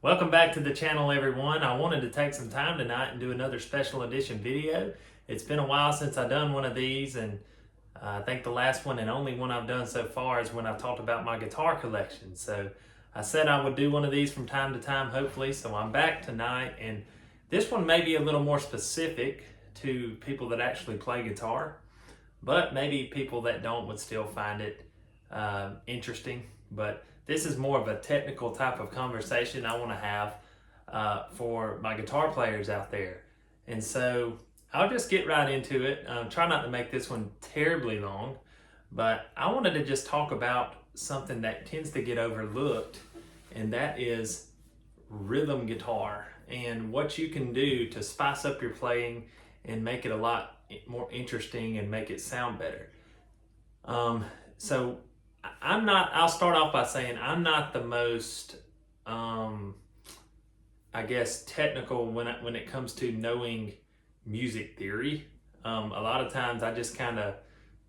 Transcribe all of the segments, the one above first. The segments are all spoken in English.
Welcome back to the channel, everyone. I wanted to take some time tonight and do another special edition video. It's been a while since I've done one of these, and I think the last one and only one I've done so far is when I talked about my guitar collection. So I said I would do one of these from time to time, hopefully, so I'm back tonight. And this one may be a little more specific to people that actually play guitar, but maybe people that don't would still find it interesting. But this is more of a technical type of conversation I want to have for my guitar players out there. And so I'll just get right into it. Try not to make this one terribly long, but I wanted to just talk about something that tends to get overlooked, and that is rhythm guitar and what you can do to spice up your playing and make it a lot more interesting and make it sound better. I'll start off by saying I'm not the most, technical when it comes to knowing music theory. A lot of times I just kind of,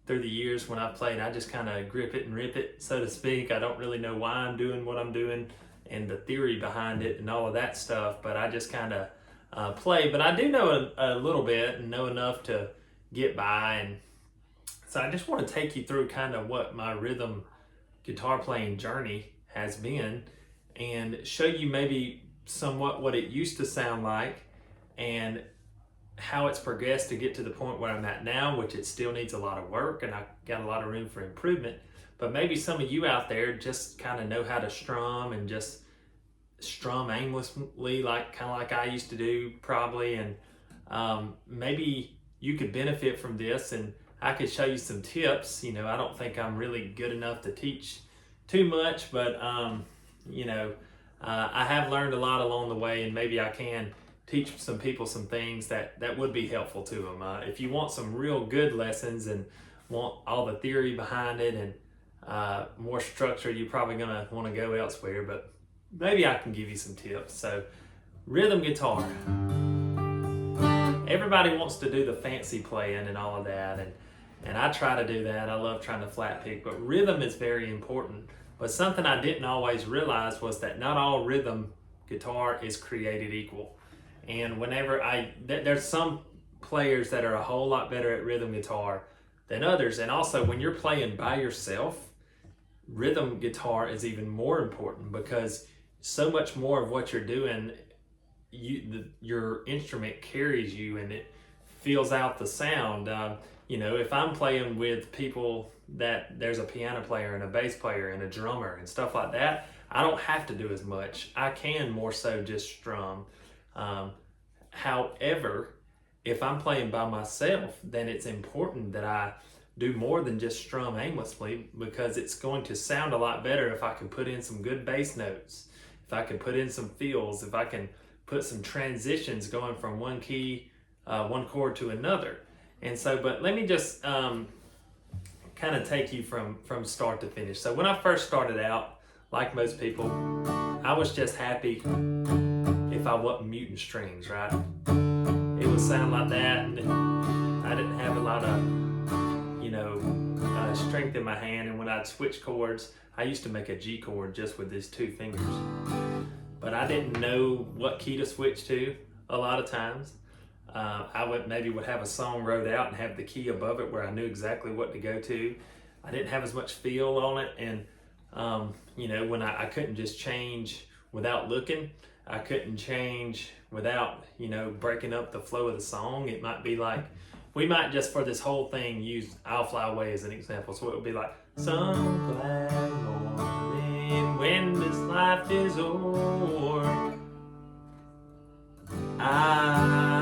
through the years when I've played, I just kind of grip it and rip it, so to speak. I don't really know why I'm doing what I'm doing and the theory behind it and all of that stuff, but I just kind of play. But I do know a little bit and know enough to get by. And so I just want to take you through kind of what my rhythm guitar playing journey has been and show you maybe somewhat what it used to sound like and how it's progressed to get to the point where I'm at now, which it still needs a lot of work and I got a lot of room for improvement. But maybe some of you out there just kind of know how to strum and just strum aimlessly, kind of like I used to do probably. And maybe you could benefit from this, and I could show you some tips. I don't think I'm really good enough to teach too much, but I have learned a lot along the way, and maybe I can teach some people some things that would be helpful to them. If you want some real good lessons and want all the theory behind it and more structure, you're probably gonna want to go elsewhere, but maybe I can give you some tips. So, rhythm guitar. Everybody wants to do the fancy playing and all of that, and I try to do that. I love trying to flat pick, but rhythm is very important. But something I didn't always realize was that not all rhythm guitar is created equal. And there's some players that are a whole lot better at rhythm guitar than others. And also when you're playing by yourself, rhythm guitar is even more important because so much more of what you're doing, your instrument carries you and it feels out the sound. If I'm playing with people that there's a piano player and a bass player and a drummer and stuff like that, I don't have to do as much. I can more so just strum. However, if I'm playing by myself, then it's important that I do more than just strum aimlessly, because it's going to sound a lot better if I can put in some good bass notes, if I can put in some fills, if I can put some transitions going from one key, one chord to another. And so, but let me just kind of take you from start to finish. So when I first started out, like most people, I was just happy if I wasn't muting strings, right? It would sound like that, and I didn't have a lot of, strength in my hand. And when I'd switch chords, I used to make a G chord just with these two fingers. But I didn't know what key to switch to a lot of times. I would have a song wrote out and have the key above it where I knew exactly what to go to. I didn't have as much feel on it, and when I couldn't just change without looking, I couldn't change without breaking up the flow of the song. It might be like, we might just for this whole thing use I'll Fly Away as an example. So it would be like, some glad morning when this life is o'er, I'll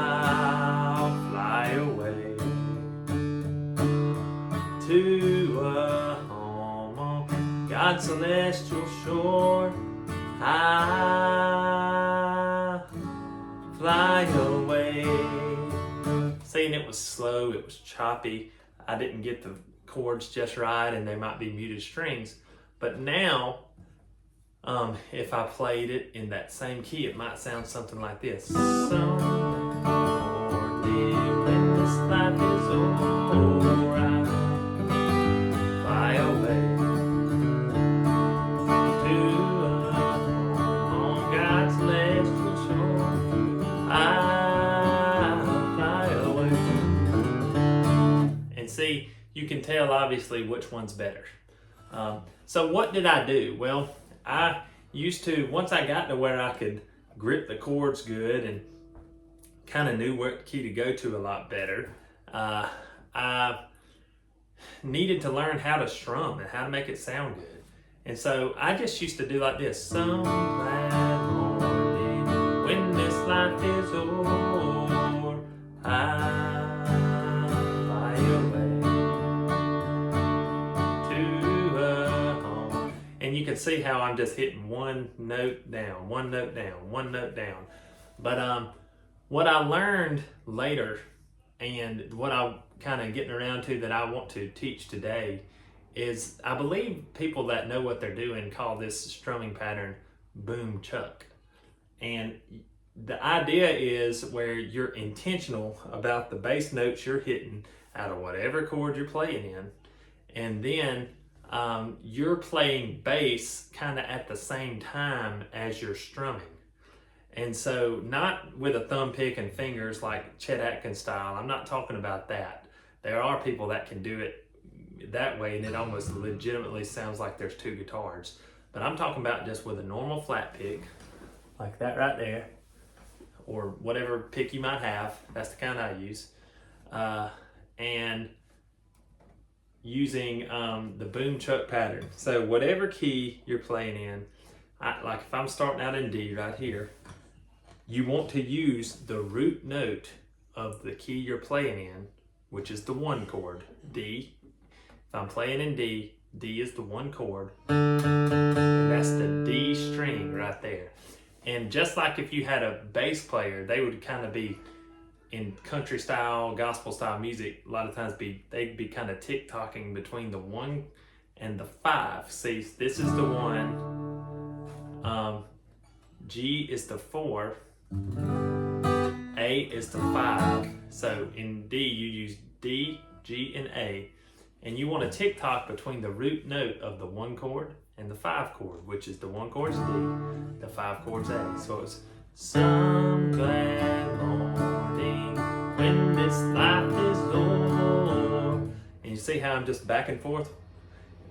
fly away to a home on God's celestial shore. I'll fly away. See, and it was slow, it was choppy. I didn't get the chords just right, and they might be muted strings. But now, if I played it in that same key, it might sound something like this. Some morning when this life is over, I'll fly away to a home on God's God's celestial shore, I'll fly away. And see, you can tell obviously which one's better. So what did I do? Well, I used to, once I got to where I could grip the chords good and kind of knew what key to go to a lot better, I needed to learn how to strum and how to make it sound good. And so I just used to do like this. Some glad morning when this life is o'er, I'll fly away to a home. And you can see how I'm just hitting one note down, one note down, one note down. But what I learned later, and what I'm kind of getting around to that I want to teach today, is I believe people that know what they're doing call this strumming pattern boom chuck. And the idea is where you're intentional about the bass notes you're hitting out of whatever chord you're playing in, and then you're playing bass kind of at the same time as you're strumming. And so not with a thumb pick and fingers like Chet Atkins style. I'm not talking about that. There are people that can do it that way and it almost legitimately sounds like there's two guitars. But I'm talking about just with a normal flat pick, like that right there, or whatever pick you might have. That's the kind I use. And using the boom chuck pattern. So whatever key you're playing in, like if I'm starting out in D right here, you want to use the root note of the key you're playing in, which is the one chord, D. If I'm playing in D, D is the one chord, and that's the D string right there. And just like if you had a bass player, they would kind of be in country style, gospel style music, a lot of times they'd be kind of tick-tocking between the 1 and the 5. See, this is the 1, G is the 4, A is the 5. So in D, you use D, G, and A. And you want to tick-tock between the root note of the 1 chord and the 5 chord, which is the 1 chord's D, the 5 chord's A. So it's some glad morning when this life is o'er. And you see how I'm just back and forth?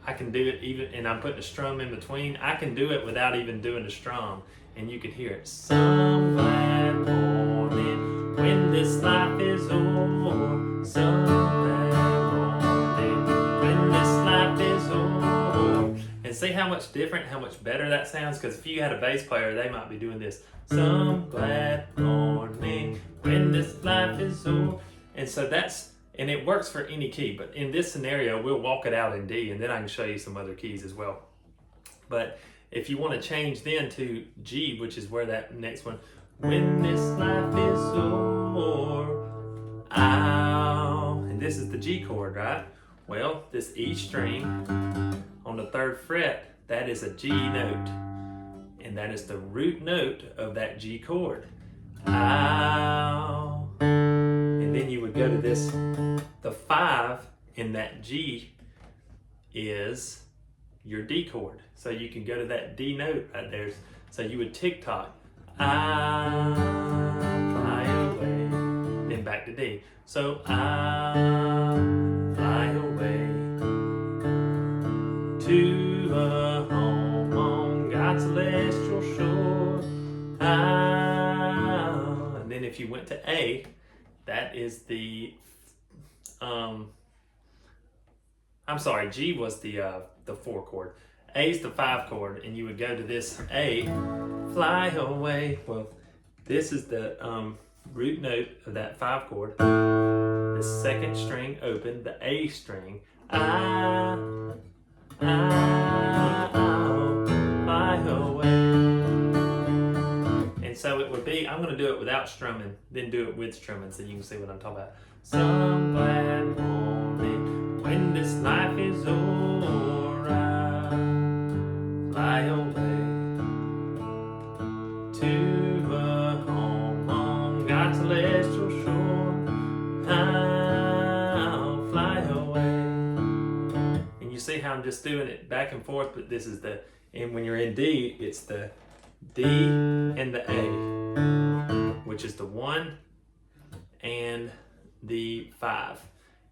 I can do it even, and I'm putting a strum in between. I can do it without even doing a strum, and you can hear it. Some glad morning when this life is o'er. Some glad morning when this life is o'er. And see how much different, how much better that sounds? Because if you had a bass player, they might be doing this. Some glad morning when this life is o'er. And so and it works for any key, but in this scenario, we'll walk it out in D, and then I can show you some other keys as well. But if you want to change then to G, which is where that next one, when this life is o'er, and this is the G chord, right? Well, this E string on the 3rd fret, that is a G note, and that is the root note of that G chord. And then you would go to this, the 5 in that G is your D chord. So you can go to that D note right there. So you would tick-tock, I'll fly away, then back to D. So I'll fly away to a home on God's celestial shore. And then if you went to A, that is the, I'm sorry, G was the 4 chord. A is the 5 chord, and you would go to this A, fly away. Well, this is the root note of that 5 chord. The 2nd string open, the A string. I'll fly away. And so it would be, I'm going to do it without strumming, then do it with strumming so you can see what I'm talking about. Some glad morning when this life is o'er, I'll fly away to a home on God's celestial shore. I'll fly away. And you see how I'm just doing it back and forth, but this is and when you're in D, it's the D and the A, which is the 1 and the 5.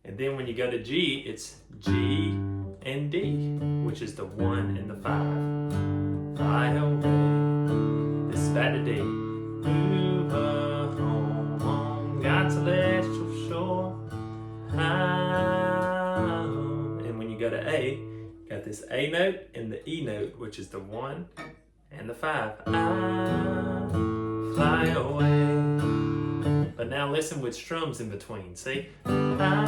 And then when you go to G, it's G and D, which is the 1 and the 5. Fly away. This is back to D. Move home on God's celestial shore. And when you go to A, you got this A note and the E note, which is the 1 and the 5. I fly away. But now listen with strums in between. See? I'll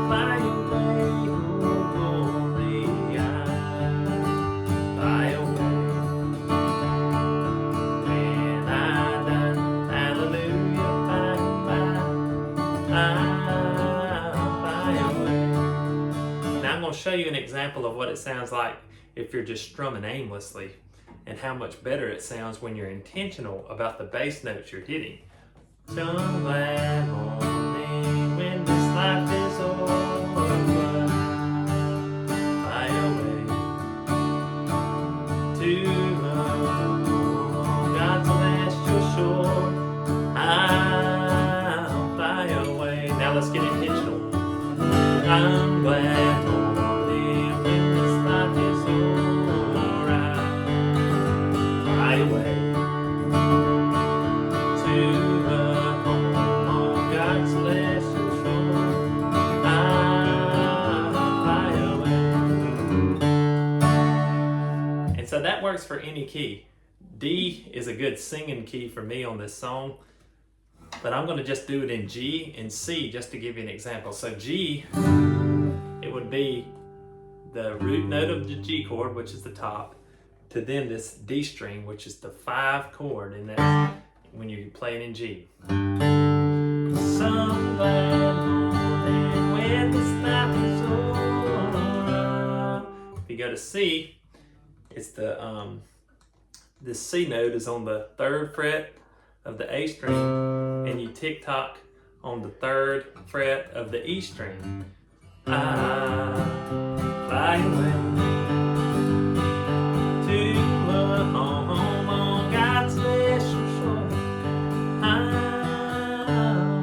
fly away, oh glory, I'll fly away. When I die, hallelujah, bye, I'll fly away. Now I'm going to show you an example of what it sounds like if you're just strumming aimlessly, and how much better it sounds when you're intentional about the bass notes you're hitting. Some glad morning when this life is over, fly away to God's celestial shore. I'll fly away. Now let's get intentional. I'm glad morning when this life is over, I'll fly away to so that works for any key. D is a good singing key for me on this song, but I'm going to just do it in G and C just to give you an example. So G, it would be the root note of the G chord, which is the top, to then this D string, which is the 5 chord, and that's when you play it in G. Some glad morning when this life is over. If you go to C, it's the this C note is on the 3rd fret of the A string, and you tick tock on the 3rd fret of the E string. I fly away to a home on God's celestial shore.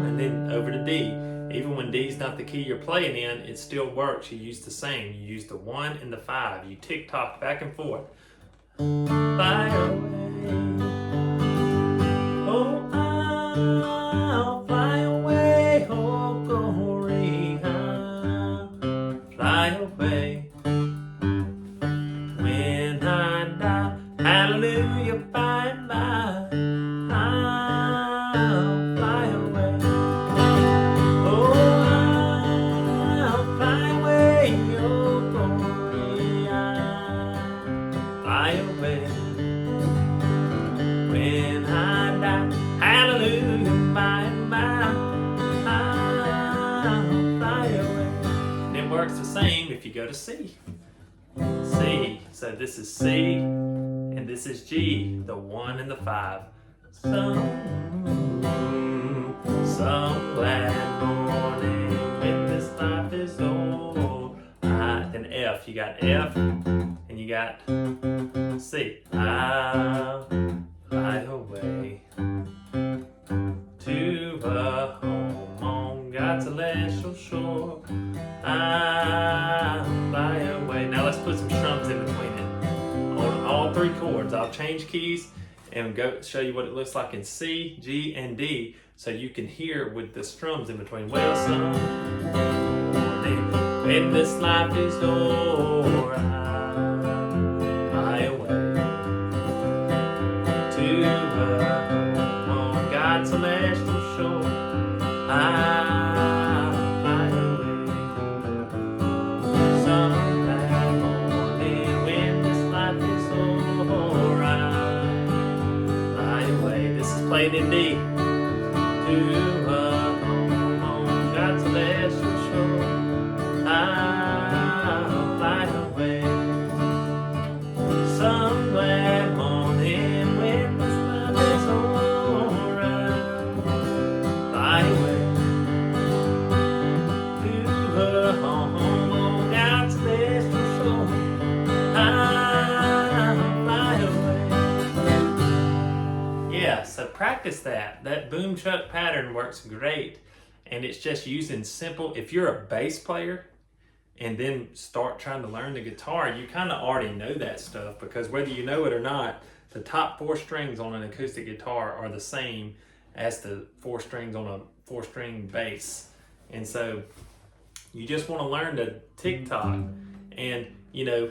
And then over to D. Even when D's not the key you're playing in, it still works. You use the same. You use the 1 and the 5. You tick tock back and forth. Fly away. Oh, I'll fly away. Oh, glory, I'll fly away. When I die, hallelujah, by and by, I'll fly away. Oh, I'll fly away. Oh, glory, I'll fly away. When I die, hallelujah, by and by, I'll fly away. And it works the same if you go to C. C. So this is C, and this is G, the 1 and the 5. Some glad morning when this life is over. Then F. You got F, and you got C. I'll fly away to a home on God's celestial shore. I'll fly away. Now let's put some strums in between it on all 3 chords. I'll change keys and go show you what it looks like in C, G, and D, so you can hear with the strums in between. Well, some morning when this life is over, I'll fly away to a home on God's celestial shore. I'll fly away. Some glad morning when this life is over, I'll fly away. This is played in D. To a home on God's celestial shore, I'll fly away. Some glad morning when this life is over, I'll fly away to a home on God's celestial shore. I'll fly away. yeah, so practice that. That boom chuck pattern works great. And it's just using simple, if you're a bass player and then start trying to learn the guitar, you kind of already know that stuff, because whether you know it or not, the top 4 strings on an acoustic guitar are the same as the 4 strings on a 4-string bass. And so you just want to learn the tick-tock. And, you know,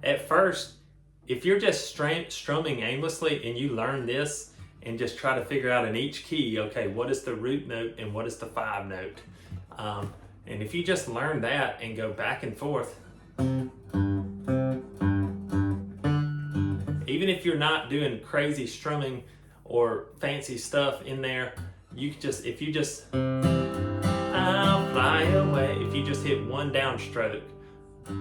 at first, if you're just strumming aimlessly and you learn this and just try to figure out in each key, okay, what is the root note and what is the 5 note? And if you just learn that and go back and forth, even if you're not doing crazy strumming or fancy stuff in there, you just, if you just, I'll fly away, if you just hit one downstroke, to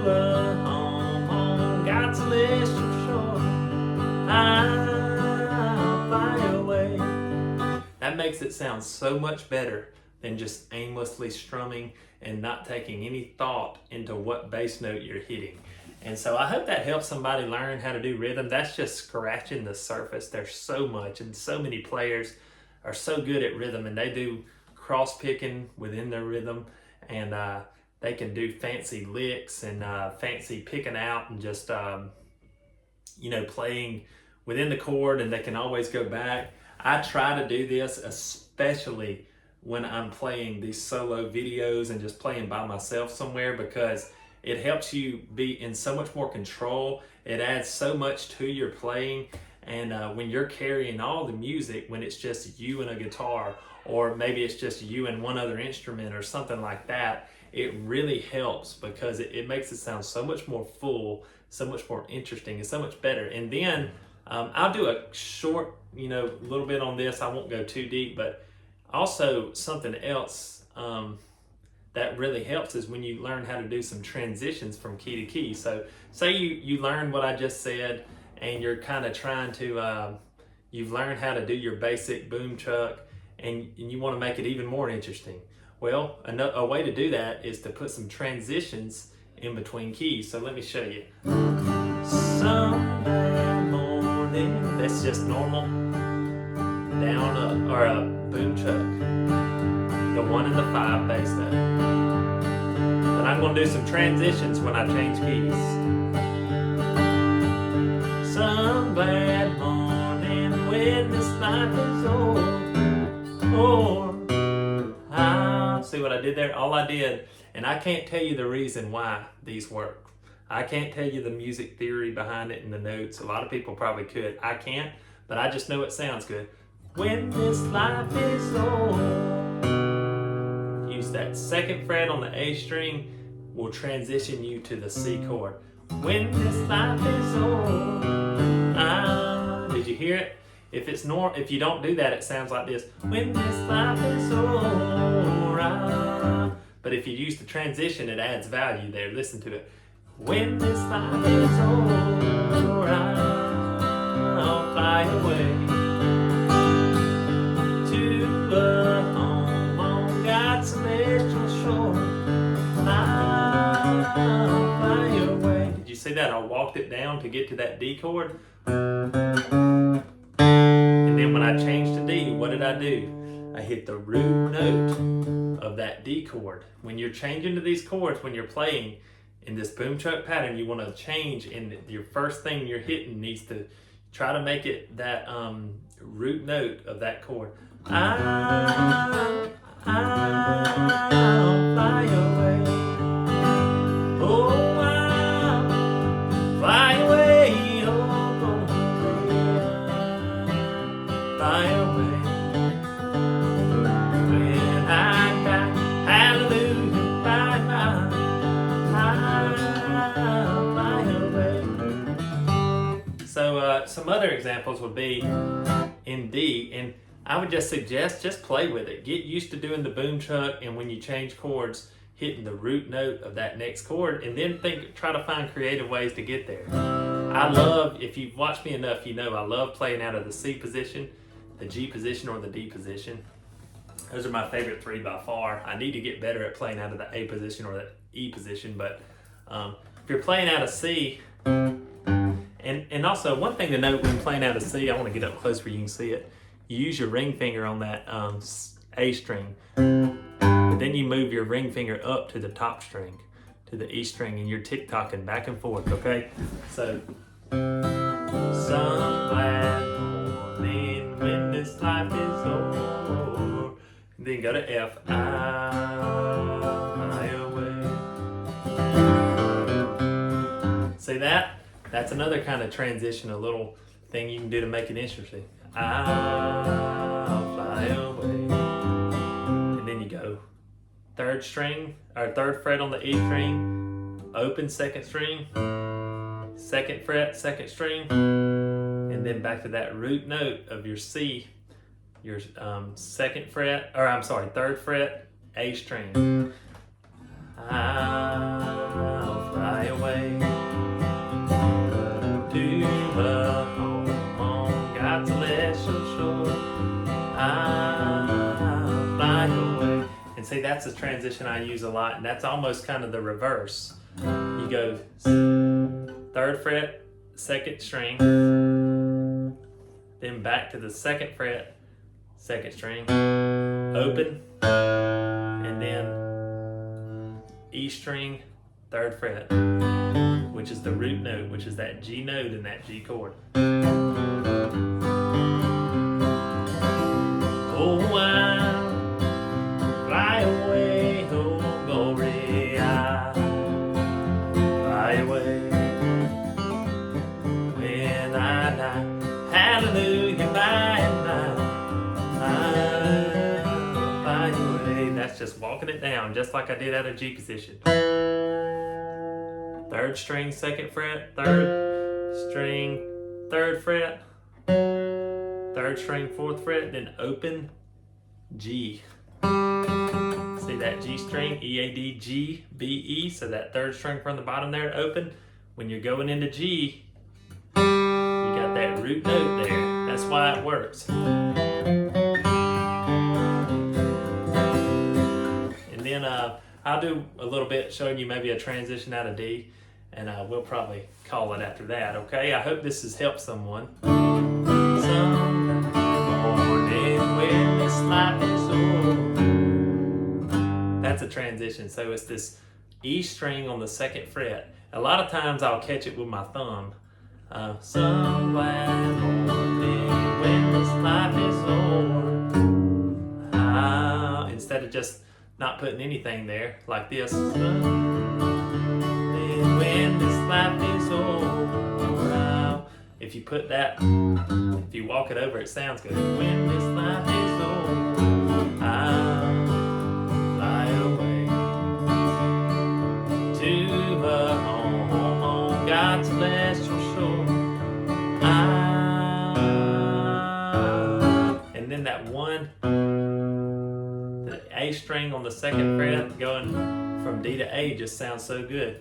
a home on God's celestial shore, I'll fly away. That makes it sound so much better than just aimlessly strumming and not taking any thought into what bass note you're hitting. And so I hope that helps somebody learn how to do rhythm. That's just scratching the surface. There's so much, and so many players are so good at rhythm, and they do cross picking within their rhythm, and they can do fancy licks and fancy picking out and just, you know, playing within the chord, and they can always go back. I try to do this, especially when I'm playing these solo videos and just playing by myself somewhere, because it helps you be in so much more control. It adds so much to your playing. And when you're carrying all the music, when it's just you and a guitar, or maybe it's just you and one other instrument or something like that, it really helps, because it makes it sound so much more full, so much more interesting, and so much better. And then I'll do a short, you know, little bit on this. I won't go too deep, but also something else that really helps is when you learn how to do some transitions from key to key. So say you learn what I just said, and you're kind of trying to, you've learned how to do your basic boom chuck, and you want to make it even more interesting. Well, a way to do that is to put some transitions in between keys. So let me show you. Sunday morning, that's just normal, down up, or a boom chuck, the 1 and the 5 bass note. But I'm going to do some transitions when I change keys. Some glad morning when this life is over, see what I did there? All I did, and I can't tell you the reason why these work. I can't tell you the music theory behind it and the notes. A lot of people probably could. I can't, but I just know it sounds good. When this life is over, use that 2nd fret on the A string, will transition you to the C chord. When this life is over, did you hear it? If you don't do that, it sounds like this. When this life is over, but if you use the transition, it adds value there. Listen to it. When this life is over, I'll fly away to a home on God's celestial shore. I'll fly away. Did you see that? I walked it down to get to that D chord. And then when I changed to D, what did I do? I hit the root note of that D chord. When you're changing to these chords, when you're playing in this boom chuck pattern, you want to change, and your first thing you're hitting needs to try to make it that root note of that chord. I'll fly away. Oh, I'll fly away. Oh, fly away. When I die, hallelujah, bye-bye. I'll fly away. So some other examples would be in D, and I would just suggest just play with it. Get used to doing the boom chuck, and when you change chords, hitting the root note of that next chord, and then try to find creative ways to get there. I love, if you've watched me enough, you know I love playing out of the C position, the G position, or the D position. Those are my favorite 3 by far. I need to get better at playing out of the A position or the E position, but if you're playing out of C, and And also, one thing to note when playing out of C, I want to get up close where you can see it. You use your ring finger on that A string, but then you move your ring finger up to the top string, to the E string, and you're tick-tocking back and forth, okay? So, some glad morning when this life is over. Then go to F. I'll fly away. See that? That's another kind of transition, a little thing you can do to make it interesting. I'll fly away. And then you go third string, or third fret on the E string, open second string, second fret, second string, and then back to that root note of your C, your third fret, A string. I'll fly away to a home on God's celestial shore. I'll fly away. And see, that's a transition I use a lot, and that's almost kind of the reverse. You go third fret, second string, then back to the second fret, second string, open, and then E string, third fret, which is the root note, which is that G note in that G chord. Oh, I'll fly away, oh glory, I'll fly away when I die. Hallelujah, by and by, I'll fly away. That's just walking it down, just like I did out of G position. Third string, second fret, third string, third fret, third string, fourth fret, then open G. See that G string, E, A, D, G, B, E, so that third string from the bottom there, open. When you're going into G, you got that root note there. That's why it works. And then I'll do a little bit showing you maybe a transition out of D, and we'll probably call it after that, okay? I hope this has helped someone. Some morning when this life is over. That's a transition. So it's this E string on the second fret. A lot of times I'll catch it with my thumb. Some glad morning when this life is over. Instead of just not putting anything there, like this. When this life is over. If you put that, if you walk it over, it sounds good. When this life is over, I'll fly away to a home on God's celestial shore. And then that one, the A string on the second fret going from D to A just sounds so good.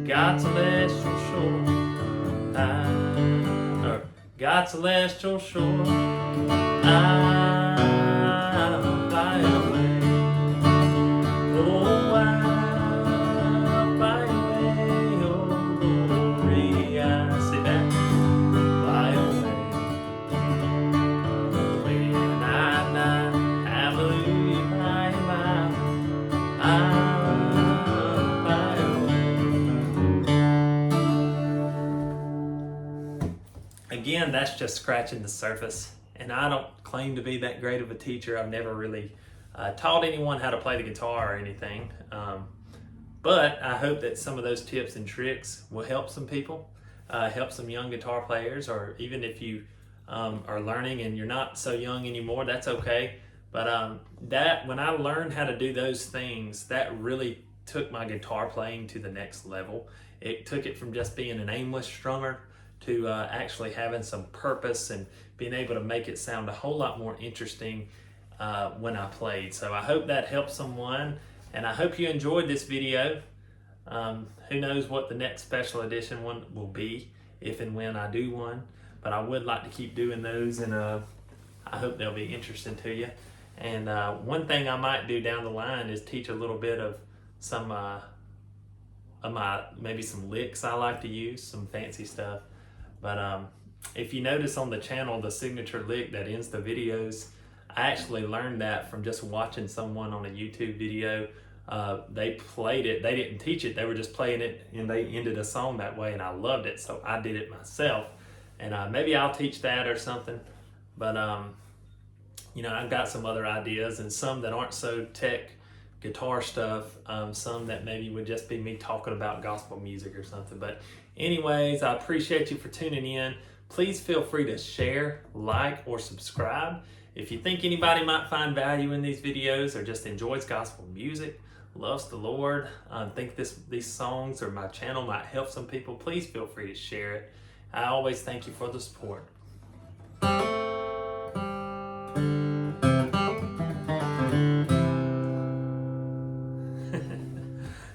God's celestial shore, God's celestial shore, I'll fly away. Oh, I'll fly away, oh glory, I see that, fly away. When I die, hallelujah, by and by, I'll fly away. Again, that's just scratching the surface, and I don't claim to be that great of a teacher. I've never really taught anyone how to play the guitar or anything, but I hope that some of those tips and tricks will help some people, help some young guitar players, or even if you are learning and you're not so young anymore, that's okay. But that when I learned how to do those things, that really took my guitar playing to the next level. It took it from just being an aimless strummer to actually having some purpose and being able to make it sound a whole lot more interesting when I played. So I hope that helps someone, and I hope you enjoyed this video. Who knows what the next special edition one will be, if and when I do one, but I would like to keep doing those, and I hope they'll be interesting to you. And one thing I might do down the line is teach a little bit of some of my, maybe some licks I like to use, some fancy stuff. But if you notice on the channel, the signature lick that ends the videos, I actually learned that from just watching someone on a YouTube video. They played it, they didn't teach it, they were just playing it and they ended a song that way, and I loved it, so I did it myself. And maybe I'll teach that or something. But you know, I've got some other ideas, and some that aren't so tech guitar stuff, some that maybe would just be me talking about gospel music or something. But anyways, I appreciate you for tuning in. Please feel free to share, like, or subscribe. If you think anybody might find value in these videos or just enjoys gospel music, loves the Lord, think these songs or my channel might help some people, please feel free to share it. I always thank you for the support.